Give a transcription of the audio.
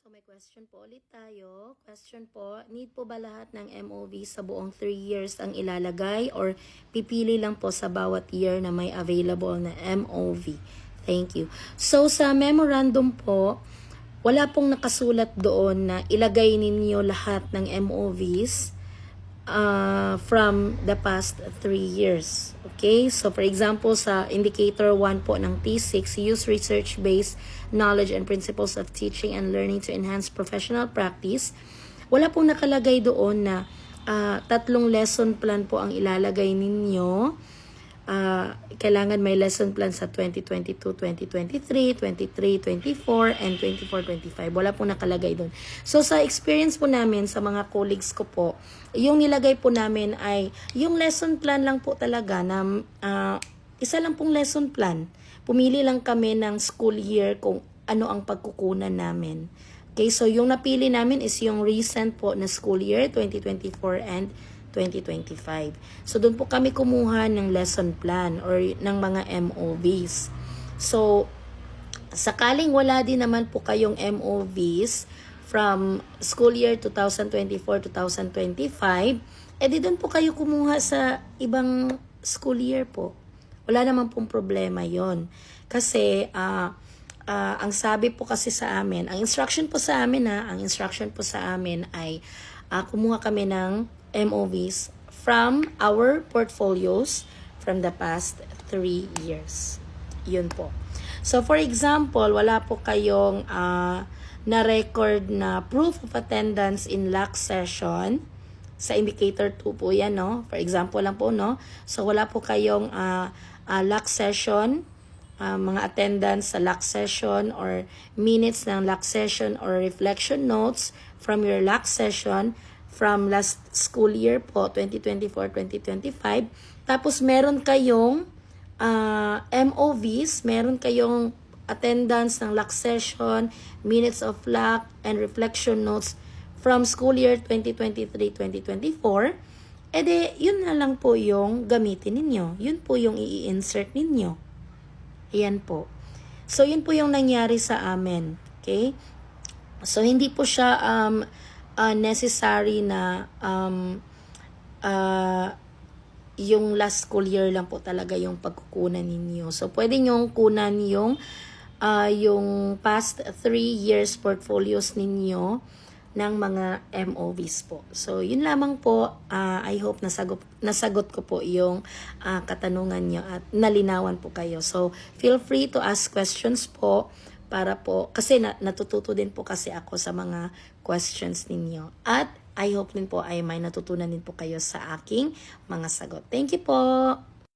So may question po ulit tayo. Question po, need po ba lahat ng MOV sa buong 3 years ang ilalagay or pipili lang po sa bawat year na may available na MOV? Thank you. So sa memorandum po, wala pong nakasulat doon na ilagay ninyo lahat ng MOVs from the past 3 years. Okay? So, for example, sa indicator 1 po ng T6, use research-based knowledge and principles of teaching and learning to enhance professional practice. Wala pong nakalagay doon na 3 lesson plan po ang ilalagay ninyo. Kailangan may lesson plan sa 2022, 2023, 23, 24, and 24, 25. Wala pong nakalagay doon. So, sa experience po namin sa mga colleagues ko po, yung nilagay po namin ay yung lesson plan lang po talaga na isa lang pong lesson plan. Pumili lang kami ng school year kung ano ang pagkukunan namin. Okay, so yung napili namin is yung recent po na school year, 2024 and 2025. So, doon po kami kumuha ng lesson plan or ng mga MOVs. So, sakaling wala din naman po kayong MOVs from school year 2024-2025, edi doon po kayo kumuha sa ibang school year po. Wala naman pong problema yon. Kasi, ang sabi po kasi sa amin, ang instruction po sa amin ay kumuha kami ng MOVs from our portfolios from the past 3 years. Yun po. So, for example, wala po kayong na-record na proof of attendance in LAC session. Sa indicator 2 po yan, no? For example lang po, no? So, wala po kayong LAC session, mga attendance sa LAC session or minutes ng LAC session or reflection notes from your LAC session from last school year po, 2024-2025. Tapos meron kayong MOVs, meron kayong attendance ng LAC session, minutes of LAC, and reflection notes from school year 2023-2024. Ede, yun na lang po yung gamitin ninyo. Yun po yung i-insert ninyo. Ayan po. So, yun po yung nangyari sa amin. Okay? So, hindi po siya necessary na yung last school year lang po talaga yung pagkukunan ninyo. So, pwede nyong kunan yung past 3 years portfolios ninyo ng mga MOVs po. So, yun lamang po. I hope nasagot ko po yung katanungan nyo at nalinawan po kayo. So, feel free to ask questions po para po, kasi natututo din po kasi ako sa mga questions ninyo. At I hope din po ay may natutunan din po kayo sa aking mga sagot. Thank you po!